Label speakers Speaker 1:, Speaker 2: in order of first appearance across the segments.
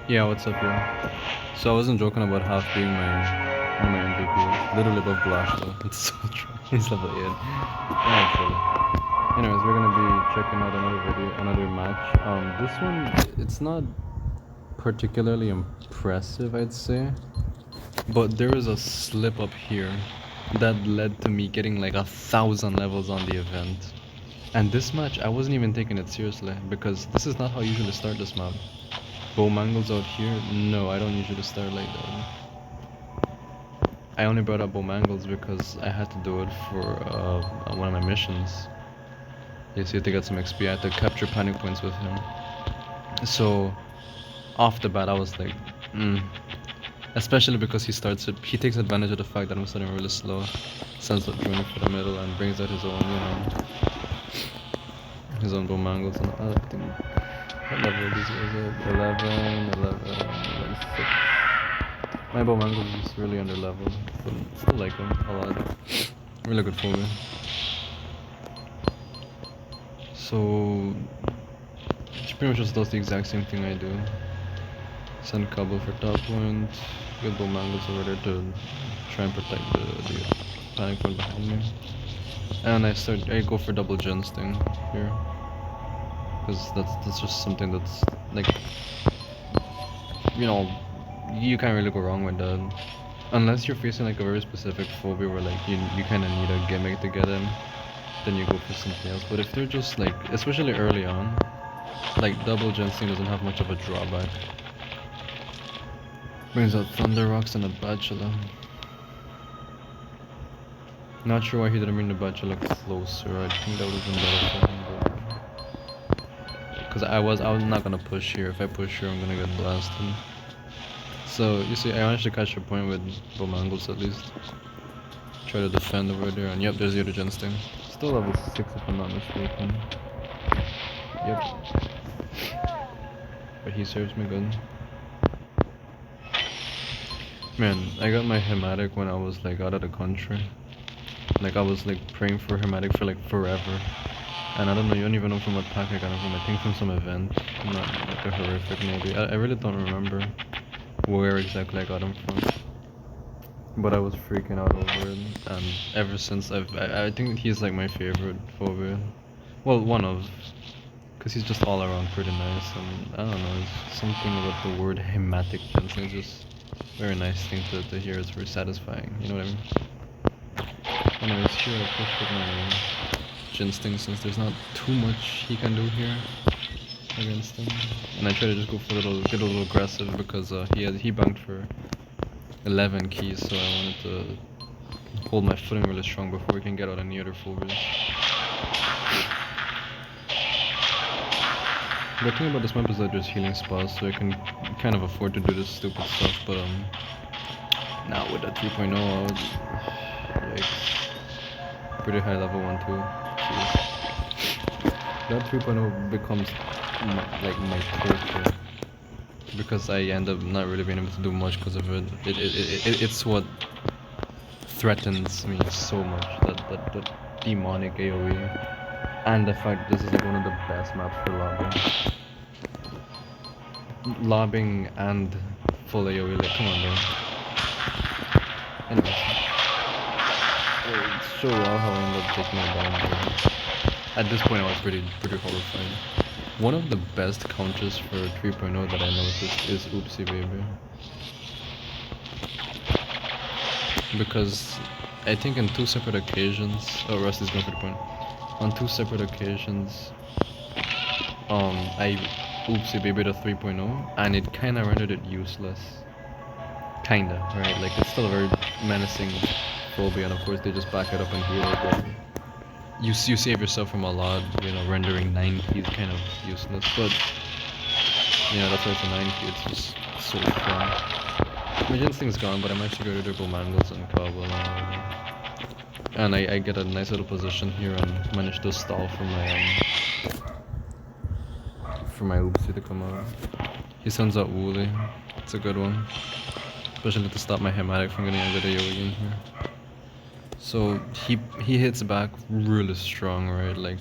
Speaker 1: Yeah, what's up, yo? So I wasn't joking about half being one of my MVPs. Literally above Blasto. It's so true. He's level 8. Yeah, it's silly. Anyways, we're gonna be checking out another match. This one, it's not particularly impressive, I'd say. But there was a slip up here that led to me getting like 1,000 levels on the event. And this match, I wasn't even taking it seriously because this is not how I usually start this map. Bow mangles out here? No, I don't usually start like that. I only brought up bow mangles because I had to do it for one of my missions. You see, to get some XP, I had to capture panic points with him. So, off the bat, I was like, especially because he takes advantage of the fact that I'm starting really slow, sends up Juni for the middle, and brings out his own bow mangles. And I think, what level these guys at? 11, 6. My bow mangles is really under leveled, but still like him a lot. Really good for me. So, she pretty much just does the exact same thing I do. Send Cabo for top point, get bow mangles over there to try and protect the panic point behind me. And I go for double gens thing here. Because that's just something that's like, you know, you can't really go wrong with that. Unless you're facing like a very specific phobia where like you kind of need a gimmick to get in, then you go for something else. But if they're just like, especially early on, like double Jensen doesn't have much of a drawback. Brings out Thunder Rocks and a Bachelor. Not sure why he didn't bring the Bachelor closer. I think that would have been better for him. Because I was not gonna push here. If I push here, I'm gonna get blasted. So you see, I managed to catch a point with Bomangles at least. Try to defend over there, and yep, there's the other Gen's thing. Still level 6 if I'm not mistaken. Yep. But he serves me good. Man, I got my Hematic when I was like out of the country. Like I was like praying for Hermetic for like forever. And I don't know, you don't even know from what pack I got it from. I think from some event. Not like a horrific maybe. I really don't remember where exactly I got him from. But I was freaking out over it. And ever since I think he's like my favorite phobia. Well, one of. Because he's just all around pretty nice. And I don't know, it's something about the word hematic ginseng. It's just very nice thing to hear. It's very satisfying. You know what I mean? Anyways, here I push with my Ginsting since there's not too much he can do here against him. And I try to just go for get a little aggressive because he banked for 11 keys, so I wanted to hold my footing really strong before we can get out any other phobias. The thing about this map is that there's healing spots, so I can kind of afford to do this stupid stuff, but now with that 3.0, yikes. Pretty high level one too. Jeez. That 3.0 becomes like my torture because I end up not really being able to do much because of it. It's what threatens me so much. That demonic AOE, and the fact this is like one of the best maps for lobbing and full AOE. Like, come on, bro. Anyways, it's so raw how I ended up taking it down. At this point, I was pretty horrified. One of the best counters for 3.0 that I noticed is Oopsie Baby. Because I think in two separate occasions, oh, Rusty's going for the point. On two separate occasions, I Oopsie Baby to 3.0 and it kinda rendered it useless. Kinda, right? Like it's still a very menacing phobia, and of course they just back it up and heal it, but you save yourself from a lot, you know, rendering 9 keys kind of useless, but that's why it's a 9 key, it's just so fun. My Ginsting's gone, but I managed to go to double mangles and cobble, and I get a nice little position here and manage to stall for my Oopsie to come out. He sends out Wooly, it's a good one, especially to stop my Hematic from getting a good AoE in here. So he hits back really strong, right? Like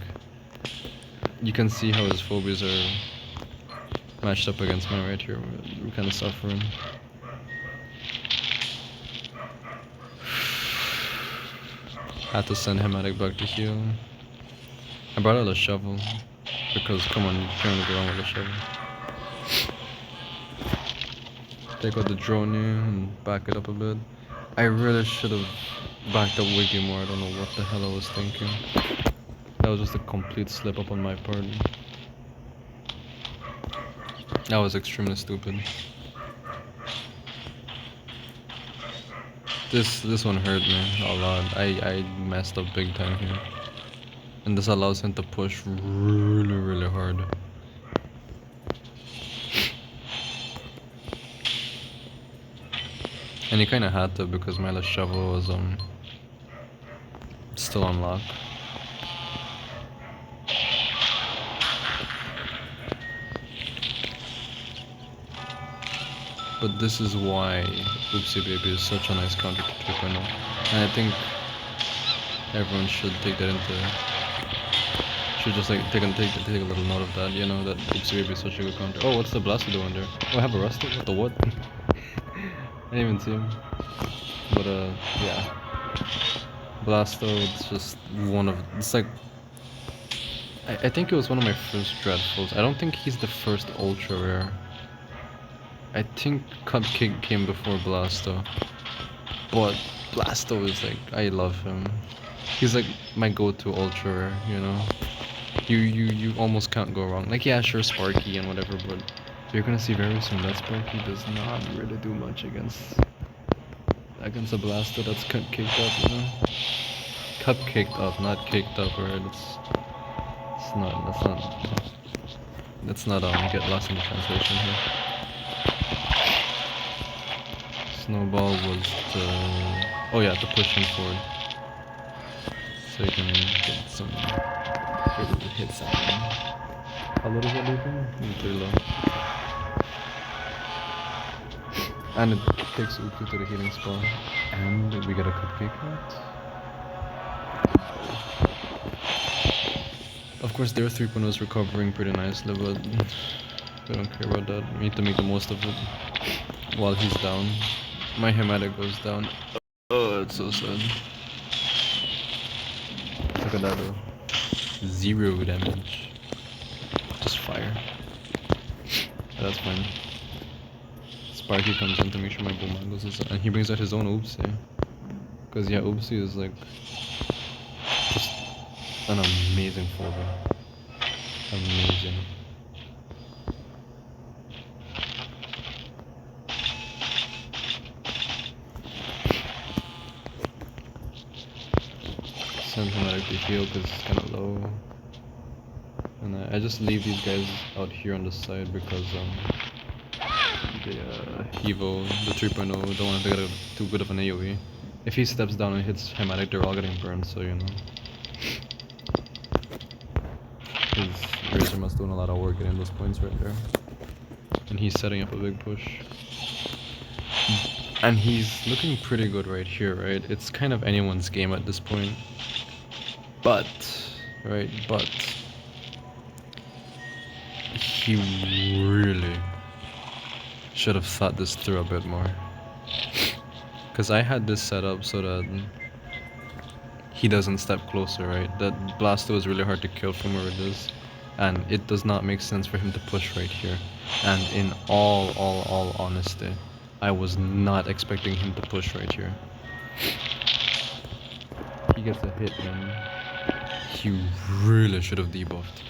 Speaker 1: you can see how his phobias are matched up against mine right here. We're kind of suffering. Had to send Hematic back to heal. I brought out a shovel because come on, you can't go wrong with a shovel. Take out the drone here and back it up a bit. I really should have backed up Wiggy more. I don't know what the hell I was thinking. That was just a complete slip up on my part. That was extremely stupid. This one hurt me a lot. I messed up big time here. And this allows him to push really hard. And he kinda had to because my last shovel was still unlocked. But this is why Oopsie Baby is such a nice counter to 3.0. And I think everyone should take that into... should just like take a little note of that, you know, that Oopsie Baby is such a good counter. Oh, what's the Blasto doing there? Oh, I have a Rusty? What the what? I didn't even see him. But yeah. Blasto, it's just one of... it's like... I think it was one of my first Dreadfuls. I don't think he's the first Ultra Rare. I think Cupcake came before Blasto, but Blasto is like, I love him. He's like my go-to ultra rare, you know. You almost can't go wrong. Like yeah, sure Sparky and whatever, but you're gonna see very soon that Sparky does not really do much against a Blasto that's caked up, you know. Cupcaked up, not caked up, right? Let's not get lost in the translation here. Snowball was to... oh yeah, to push him forward. So you can get some good hits on him. How low does that leave him? Pretty low. And it takes Uku to the healing spot. And we get a Cupcake out. Of course their 3.0 is recovering pretty nicely, but we don't care about that. We need to make the most of it while he's down. My Hematic goes down. Oh, it's so sad. Look at that though. 0 damage. Just fire. But that's fine. Sparky comes in to make sure my Boomangles is... and he brings out his own Oopsie. Because yeah, Oopsie is like... just an amazing Phobia. Amazing. Send him out to heal because it's kind of low. And I just leave these guys out here on the side because the Evo, the 3.0, don't want to get too good of an AoE. If he steps down and hits Hematic, they're all getting burned, so you know. His Razor must doing a lot of work getting those points right there. And he's setting up a big push. And he's looking pretty good right here, right? It's kind of anyone's game at this point. But, right, but he really should have thought this through a bit more. Because I had this set up so that he doesn't step closer, right? That Blasto is really hard to kill from where it is. And it does not make sense for him to push right here. And in all honesty, I was not expecting him to push right here. He gets a hit, man. He really should have debuffed.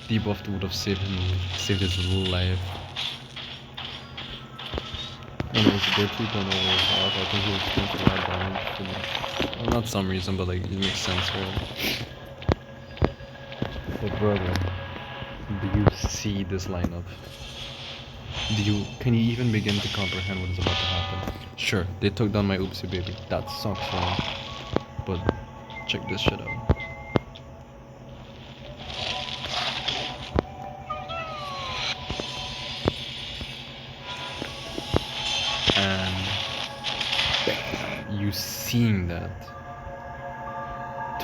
Speaker 1: Debuffed would have saved his life. Anyways, their 2.0 was off. I think he was going for a lot of damage. Well, not some reason, but like it makes sense, right? But brother, do you see this lineup? Can you even begin to comprehend what is about to happen? Sure, they took down my Oopsie Baby. That sucks, man. But check this shit out. And you seeing that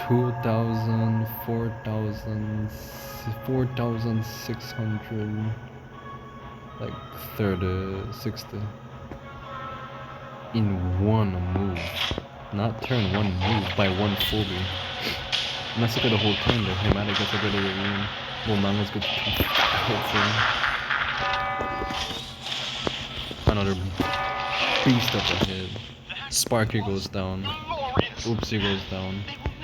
Speaker 1: 2,000, 4,000, 4,600 like 30, 60 in one move. Not turn, one move by one phobie. And let's look at the whole turn there. Hematic gets a good immune. Well, Mango's good to hits him. Another beast up ahead. Sparky goes down. Oopsie goes down.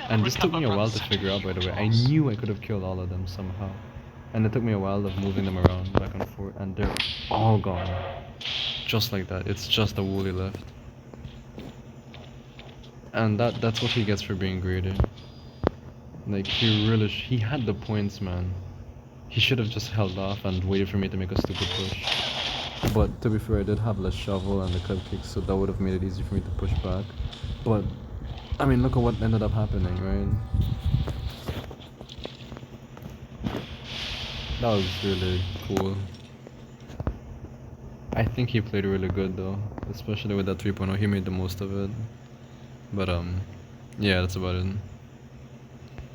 Speaker 1: And this took me a while to figure out, by the way. I knew I could have killed all of them somehow. And it took me a while of moving them around back and forth, and they're all gone. Just like that. It's just a Wooly left. And that's what he gets for being greedy. Like, he had the points, man. He should have just held off and waited for me to make a stupid push. But to be fair, I did have less shovel and the cupcakes, so that would have made it easy for me to push back. But I mean, look at what ended up happening, right? That was really cool. I think he played really good though, especially with that 3.0. He made the most of it. But yeah, that's about it.